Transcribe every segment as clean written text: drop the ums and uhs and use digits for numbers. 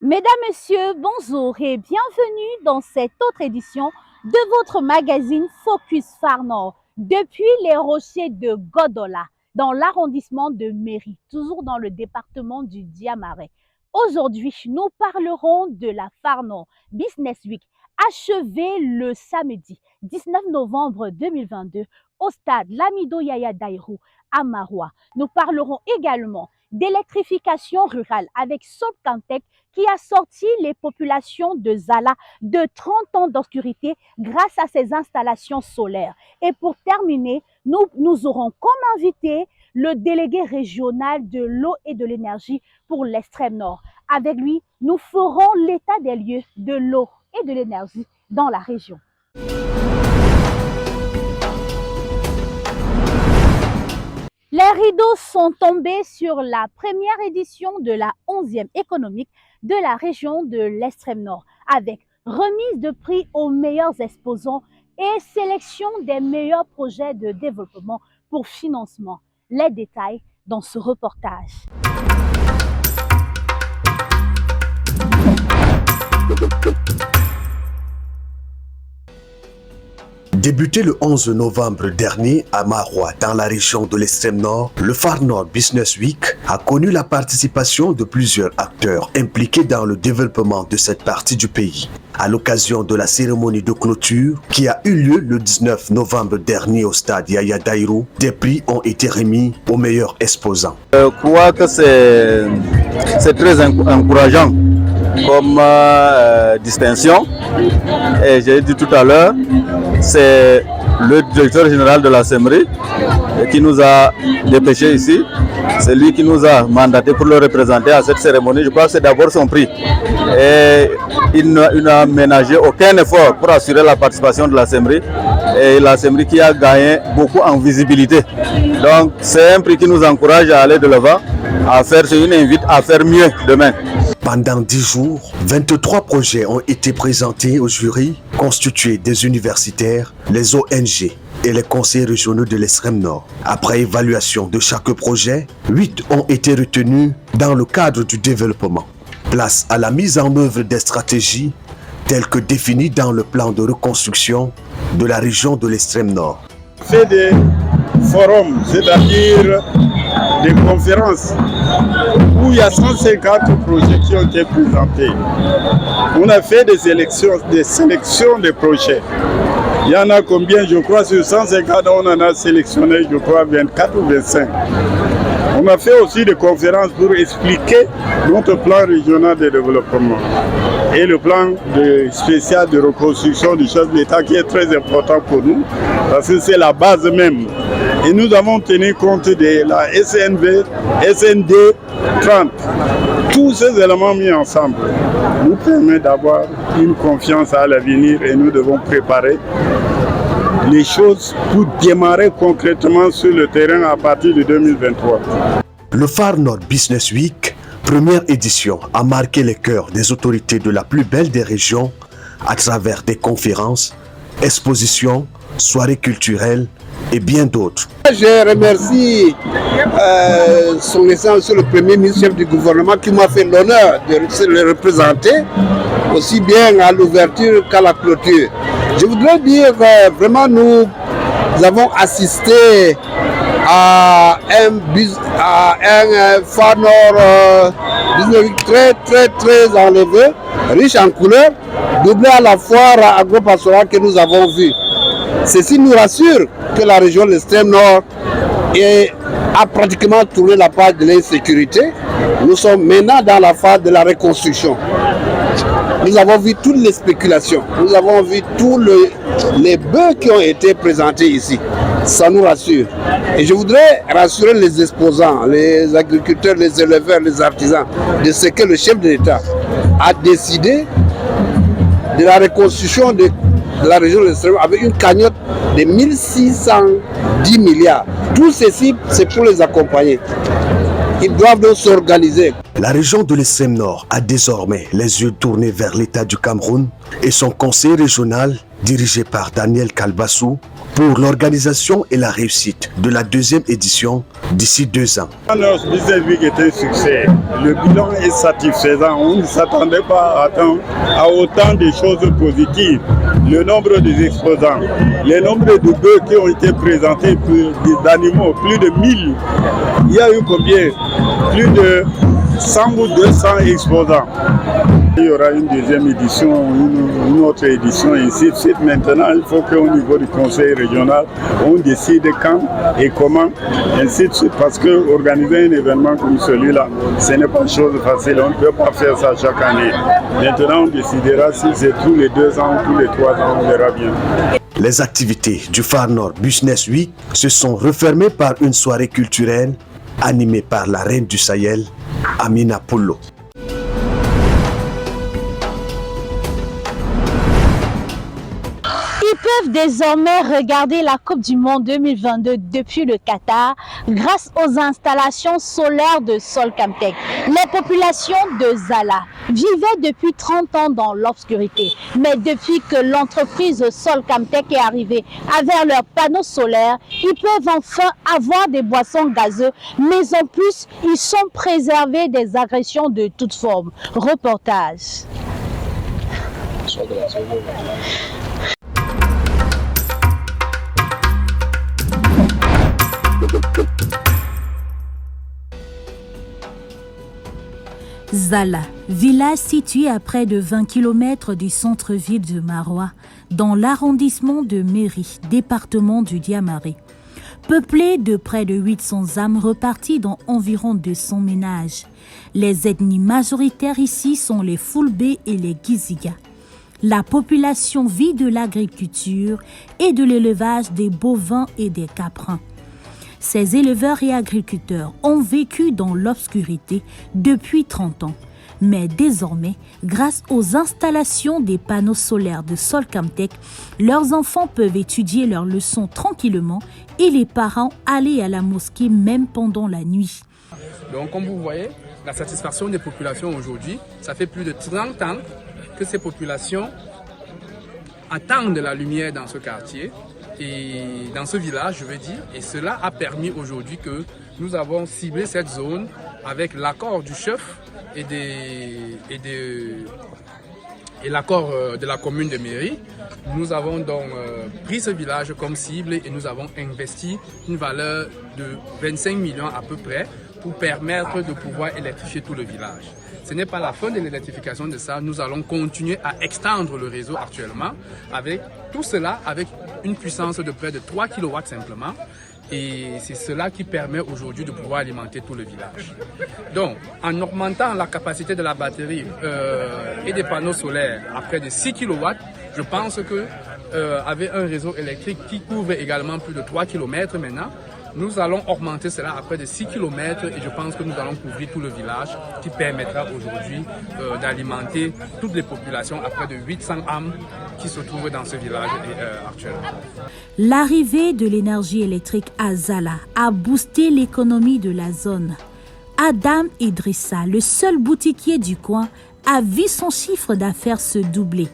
Mesdames, Messieurs, bonjour et bienvenue dans cette autre édition de votre magazine Focus Phare Nord depuis les rochers de Godola, dans l'arrondissement de Méry, toujours dans le département du Diamarais. Aujourd'hui, nous parlerons de la Phare Nord Business Week, achevée le samedi 19 novembre 2022 au stade Lamido Yaya Daïrou à Maroua. Nous parlerons également d'électrification rurale avec Solcantec qui a sorti les populations de Zala de 30 ans d'obscurité grâce à ses installations solaires. Et pour terminer, nous aurons comme invité le délégué régional de l'eau et de l'énergie pour l'extrême nord. Avec lui, nous ferons l'état des lieux de l'eau et de l'énergie dans la région. Les rideaux sont tombés sur la première édition de la 11e économique de la région de l'extrême nord, avec remise de prix aux meilleurs exposants et sélection des meilleurs projets de développement pour financement. Les détails dans ce reportage. Débuté le 11 novembre dernier à Maroua, dans la région de l'extrême nord, le Phare Nord Business Week a connu la participation de plusieurs acteurs impliqués dans le développement de cette partie du pays. À l'occasion de la cérémonie de clôture qui a eu lieu le 19 novembre dernier au stade Yaya Daïrou, des prix ont été remis aux meilleurs exposants. Je crois que c'est très encourageant comme distinction. Et j'ai dit tout à l'heure, c'est le directeur général de la SEMRI qui nous a dépêché ici. C'est lui qui nous a mandaté pour le représenter à cette cérémonie. Je crois que c'est d'abord son prix. Et il n'a ménagé aucun effort pour assurer la participation de la SEMRI. Et la SEMRI qui a gagné beaucoup en visibilité. Donc c'est un prix qui nous encourage à aller de l'avant, c'est une invite à faire mieux demain. Pendant 10 jours, 23 projets ont été présentés au jury, constitués des universitaires, les ONG et les conseils régionaux de l'extrême nord. Après évaluation de chaque projet, 8 ont été retenus dans le cadre du développement. Place à la mise en œuvre des stratégies telles que définies dans le plan de reconstruction de la région de l'extrême nord. Fait des forums, c'est-à-dire des conférences où il y a 150 projets qui ont été présentés. On a fait des sélections de projets. Il y en a combien? Je crois sur 150, on en a sélectionné, je crois, 24 ou 25. On a fait aussi des conférences pour expliquer notre plan régional de développement et le plan spécial de reconstruction du chef de l'État qui est très important pour nous parce que c'est la base même. Et nous avons tenu compte de la SND 30. Tous ces éléments mis ensemble nous permettent d'avoir une confiance à l'avenir et nous devons préparer les choses pour démarrer concrètement sur le terrain à partir de 2023. Le Phare Nord Business Week, première édition, a marqué les cœurs des autorités de la plus belle des régions à travers des conférences, expositions, soirées culturelles et bien d'autres. Je remercie son Excellence le Premier ministre chef du gouvernement qui m'a fait l'honneur de le représenter aussi bien à l'ouverture qu'à la clôture. Je voudrais dire que vraiment nous avons assisté à un Phare Nord très enlevé, riche en couleurs, doublé à la foire agro-pastorale que nous avons vue. Ceci nous rassure que la région de l'extrême nord a pratiquement tourné la page de l'insécurité. Nous sommes maintenant dans la phase de la reconstruction. Nous avons vu toutes les spéculations, nous avons vu tous les bœufs qui ont été présentés ici. Ça nous rassure. Et je voudrais rassurer les exposants, les agriculteurs, les éleveurs, les artisans, de ce que le chef de l'État a décidé de la reconstruction de la région de l'Extrême avec une cagnotte de 1610 milliards. Tout ceci, c'est pour les accompagner. Ils doivent donc s'organiser. La région de l'extrême nord a désormais les yeux tournés vers l'État du Cameroun et son conseil régional, dirigé par Daniel Kalbassou, pour l'organisation et la réussite de la deuxième édition d'ici 2 ans. Notre Business Week est un succès. Le bilan est satisfaisant. On ne s'attendait pas à autant de choses positives. Le nombre des exposants, le nombre de bœufs qui ont été présentés, d'animaux, plus de 1000. Il y a eu combien? Plus de 100 ou 200 exposants. Il y aura une deuxième édition, une autre édition, et ainsi de suite. Maintenant, il faut qu'au niveau du conseil régional, on décide quand et comment, ainsi de suite. Parce que organiser un événement comme celui-là, ce n'est pas chose facile. On ne peut pas faire ça chaque année. Maintenant, on décidera si c'est tous les 2 ans ou tous les 3 ans, on verra bien. Les activités du Far Nord Business Week se sont refermées par une soirée culturelle animée par la reine du Sahel, Amina Polo. Ils peuvent désormais regarder la Coupe du Monde 2022 depuis le Qatar grâce aux installations solaires de Solcamtech. Les populations de Zala vivaient depuis 30 ans dans l'obscurité. Mais depuis que l'entreprise Solcamtech est arrivée avec leurs panneaux solaires, ils peuvent enfin avoir des boissons gazeuses, mais en plus, ils sont préservés des agressions de toutes formes. Reportage. Zala, village situé à près de 20 km du centre-ville de Maroua, dans l'arrondissement de Méry, département du Diamaré. Peuplé de près de 800 âmes reparties dans environ 200 ménages. Les ethnies majoritaires ici sont les Fulbé et les Giziga. La population vit de l'agriculture et de l'élevage des bovins et des caprins. Ces éleveurs et agriculteurs ont vécu dans l'obscurité depuis 30 ans. Mais désormais, grâce aux installations des panneaux solaires de Solcamtech, leurs enfants peuvent étudier leurs leçons tranquillement et les parents aller à la mosquée même pendant la nuit. Donc comme vous voyez, la satisfaction des populations aujourd'hui, ça fait plus de 30 ans que ces populations attendent de la lumière dans ce quartier. Et dans ce village, je veux dire, et cela a permis aujourd'hui que nous avons ciblé cette zone avec l'accord du chef et l'accord de la commune de Méry. Nous avons donc pris ce village comme cible et nous avons investi une valeur de 25 millions à peu près pour permettre de pouvoir électrifier tout le village. Ce n'est pas la fin de l'électrification de ça, nous allons continuer à extendre le réseau actuellement avec tout cela avec une puissance de près de 3 kW simplement. Et c'est cela qui permet aujourd'hui de pouvoir alimenter tout le village. Donc, en augmentant la capacité de la batterie et des panneaux solaires à près de 6 kW, je pense que avec un réseau électrique qui couvre également plus de 3 km maintenant, nous allons augmenter cela à près de 6 km et je pense que nous allons couvrir tout le village qui permettra aujourd'hui d'alimenter toutes les populations à près de 800 âmes qui se trouvent dans ce village actuellement. L'arrivée de l'énergie électrique à Zala a boosté l'économie de la zone. Adam Idrissa, le seul boutiquier du coin, a vu son chiffre d'affaires se doubler.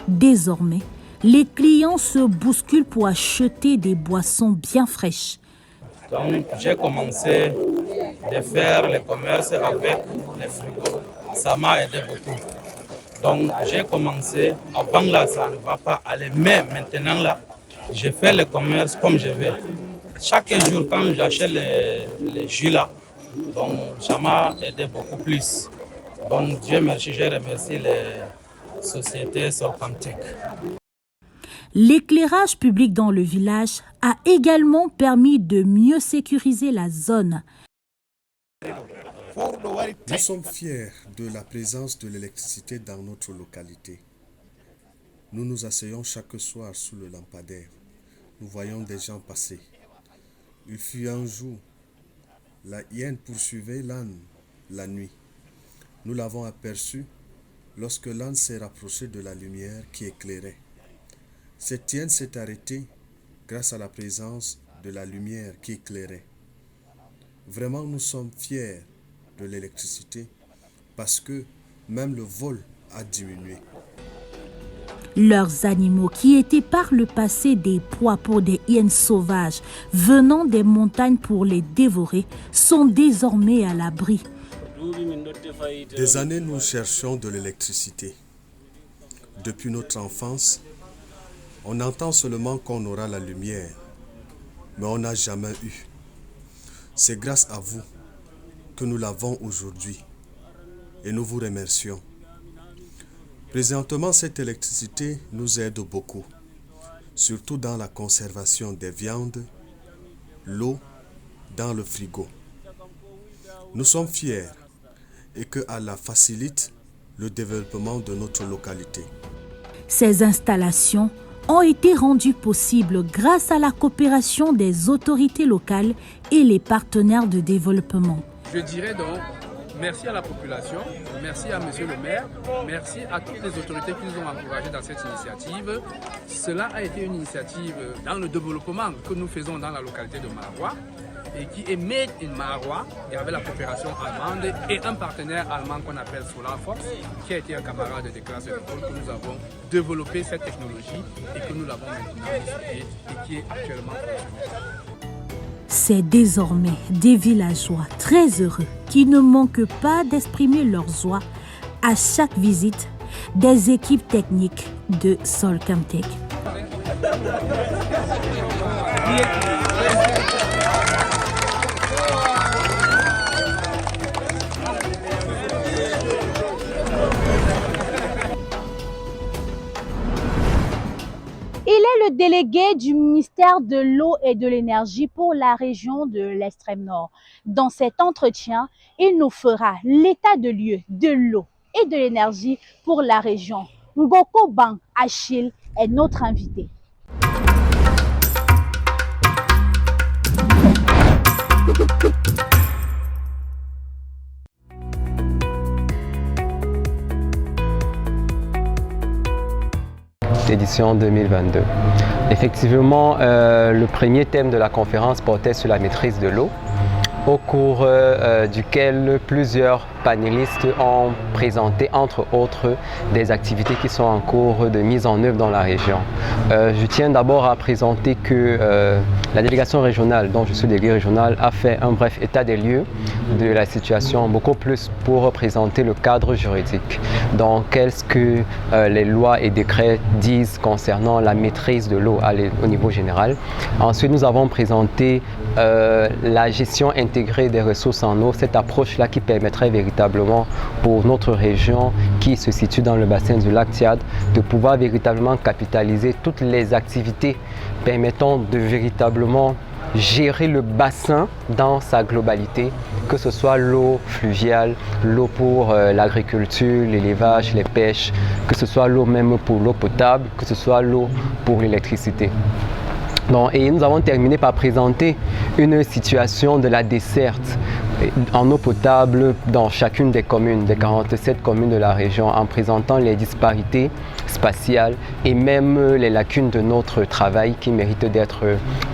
Désormais, les clients se bousculent pour acheter des boissons bien fraîches. Donc, j'ai commencé à faire le commerce avec les frigos. Ça m'a aidé beaucoup. Donc, j'ai commencé, avant là, ça ne va pas aller. Mais maintenant là, je fais le commerce comme je veux. Chaque jour, quand j'achète les jus là, donc ça m'a aidé beaucoup plus. Donc, Dieu merci, je remercie les sociétés Solcamtech. L'éclairage public dans le village a également permis de mieux sécuriser la zone. Nous sommes fiers de la présence de l'électricité dans notre localité. Nous nous asseyons chaque soir sous le lampadaire. Nous voyons des gens passer. Il fut un jour, la hyène poursuivait l'âne la nuit. Nous l'avons aperçu lorsque l'âne s'est rapproché de la lumière qui éclairait. Cette hyène s'est arrêtée grâce à la présence de la lumière qui éclairait. Vraiment, nous sommes fiers de l'électricité parce que même le vol a diminué. Leurs animaux, qui étaient par le passé des proies pour des hyènes sauvages venant des montagnes pour les dévorer, sont désormais à l'abri. Des années, nous cherchons de l'électricité. Depuis notre enfance, on entend seulement qu'on aura la lumière, mais on n'a jamais eu. C'est grâce à vous que nous l'avons aujourd'hui et nous vous remercions. Présentement, cette électricité nous aide beaucoup, surtout dans la conservation des viandes, l'eau, dans le frigo. Nous sommes fiers et que Allah facilite le développement de notre localité. Ces installations ont été rendues possibles grâce à la coopération des autorités locales et les partenaires de développement. Je dirais donc merci à la population, merci à monsieur le maire, merci à toutes les autorités qui nous ont encouragés dans cette initiative. Cela a été une initiative dans le développement que nous faisons dans la localité de Maroua et qui est Made in Maroua et avec la coopération allemande et un partenaire allemand qu'on appelle SolarFox qui a été un camarade de classe de l'école que nous avons développé cette technologie et que nous l'avons maintenant développée et qui est actuellement fonctionnelle. C'est désormais des villageois très heureux qui ne manquent pas d'exprimer leur joie à chaque visite des équipes techniques de Solcamtech. Il est le délégué du ministère de l'Eau et de l'Énergie pour la région de l'Extrême Nord. Dans cet entretien, il nous fera l'état de lieu de l'eau et de l'énergie pour la région. Ngoko Bang Achille est notre invité. Édition 2022. Effectivement, le premier thème de la conférence portait sur la maîtrise de l'eau, au cours duquel plusieurs panélistes ont présenté entre autres des activités qui sont en cours de mise en œuvre dans la région. Je tiens d'abord à présenter que la délégation régionale, dont je suis délégué régional, a fait un bref état des lieux de la situation, beaucoup plus pour présenter le cadre juridique. Donc, qu'est-ce que les lois et décrets disent concernant la maîtrise de l'eau au niveau général. Ensuite, nous avons présenté la gestion intégrée des ressources en eau, cette approche-là qui permettrait véritablement pour notre région qui se situe dans le bassin du lac Tchad de pouvoir véritablement capitaliser toutes les activités permettant de véritablement gérer le bassin dans sa globalité, que ce soit l'eau fluviale, l'eau pour l'agriculture, l'élevage, les pêches, que ce soit l'eau même pour l'eau potable, que ce soit l'eau pour l'électricité. Bon, et nous avons terminé par présenter une situation de la desserte en eau potable dans chacune des communes, des 47 communes de la région, en présentant les disparités spatiales et même les lacunes de notre travail qui méritent d'être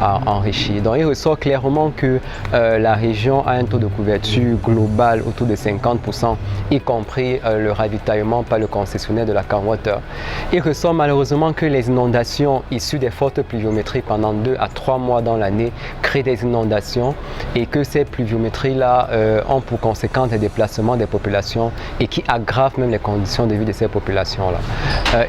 enrichis. Donc il ressort clairement que la région a un taux de couverture global autour de 50%, y compris le ravitaillement par le concessionnaire de la Camwater. Il ressort malheureusement que les inondations issues des fortes pluviométries pendant 2 à 3 mois dans l'année créent des inondations et que ces pluviométries-là ont pour conséquence des déplacements des populations et qui aggravent même les conditions de vie de ces populations-là.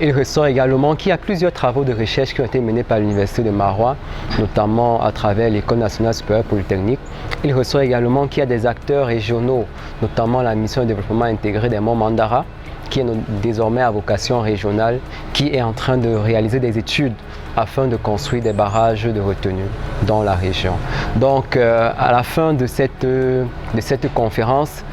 Il ressort également qu'il y a plusieurs travaux de recherche qui ont été menés par l'Université de Maroua, notamment à travers l'École nationale supérieure polytechnique. Il ressort également qu'il y a des acteurs régionaux, notamment la mission de développement intégré des Monts Mandara, qui est désormais à vocation régionale, qui est en train de réaliser des études afin de construire des barrages de retenue dans la région. Donc à la fin de cette conférence,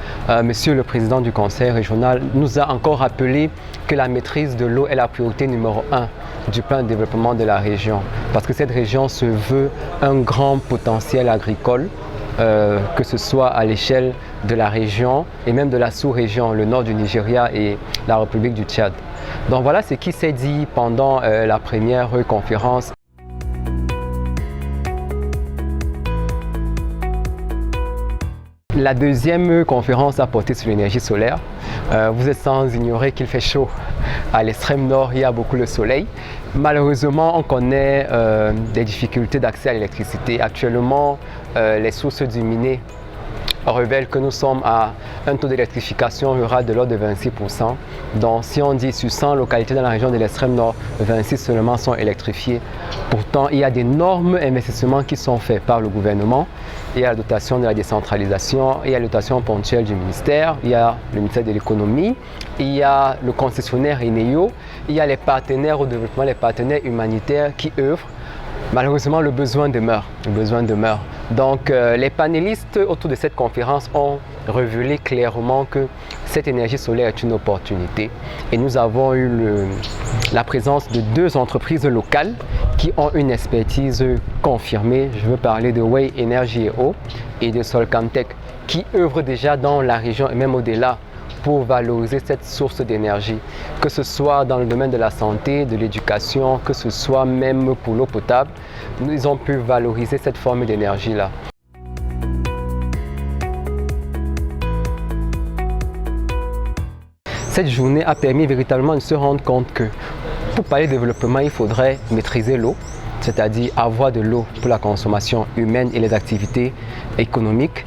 Monsieur le Président du Conseil régional nous a encore rappelé que la maîtrise de l'eau est la priorité numéro 1 du plan de développement de la région, parce que cette région se veut un grand potentiel agricole, que ce soit à l'échelle de la région et même de la sous-région, le nord du Nigeria et la République du Tchad. Donc voilà ce qui s'est dit pendant la première conférence. La deuxième conférence a porté sur l'énergie solaire. Vous êtes sans ignorer qu'il fait chaud à l'extrême nord, il y a beaucoup de soleil. Malheureusement, on connaît des difficultés d'accès à l'électricité. Actuellement, les sources du Miné révèlent que nous sommes à un taux d'électrification rurale de l'ordre de 26%. Donc si on dit sur 100 localités dans la région de l'extrême nord, 26 seulement sont électrifiées. Pourtant, il y a d'énormes investissements qui sont faits par le gouvernement. Il y a la dotation de la décentralisation, il y a la dotation ponctuelle du ministère, il y a le ministère de l'économie, il y a le concessionnaire Eneo, il y a les partenaires au développement, les partenaires humanitaires qui œuvrent. Malheureusement, le besoin demeure. Donc, les panélistes autour de cette conférence ont révélé clairement que cette énergie solaire est une opportunité. Et nous avons eu la présence de 2 entreprises locales qui ont une expertise confirmée. Je veux parler de Way Energy et Eau et de Solcamtech qui œuvrent déjà dans la région et même au-delà pour valoriser cette source d'énergie, que ce soit dans le domaine de la santé, de l'éducation, que ce soit même pour l'eau potable, ils ont pu valoriser cette forme d'énergie-là. Cette journée a permis véritablement de se rendre compte que pour parler de développement, il faudrait maîtriser l'eau, c'est-à-dire avoir de l'eau pour la consommation humaine et les activités économiques,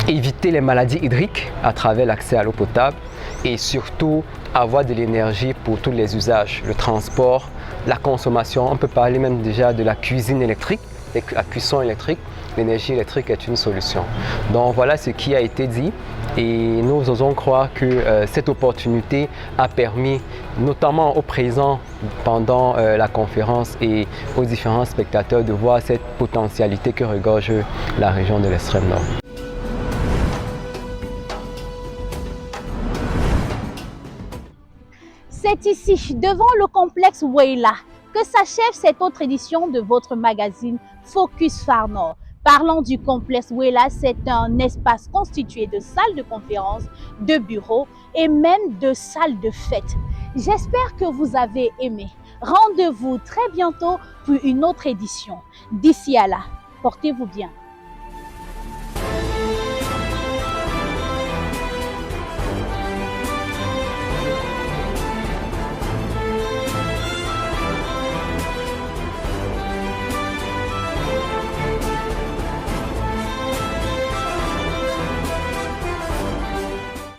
éviter les maladies hydriques à travers l'accès à l'eau potable et surtout avoir de l'énergie pour tous les usages, le transport, la consommation. On peut parler même déjà de la cuisine électrique, la cuisson électrique. L'énergie électrique est une solution. Donc voilà ce qui a été dit et nous osons croire que cette opportunité a permis notamment aux présents pendant la conférence et aux différents spectateurs de voir cette potentialité que regorge la région de l'extrême nord. C'est ici, devant le complexe Weila, que s'achève cette autre édition de votre magazine Focus Far Nord. Parlant du complexe Weila, c'est un espace constitué de salles de conférences, de bureaux et même de salles de fête. J'espère que vous avez aimé. Rendez-vous très bientôt pour une autre édition. D'ici à là, portez-vous bien.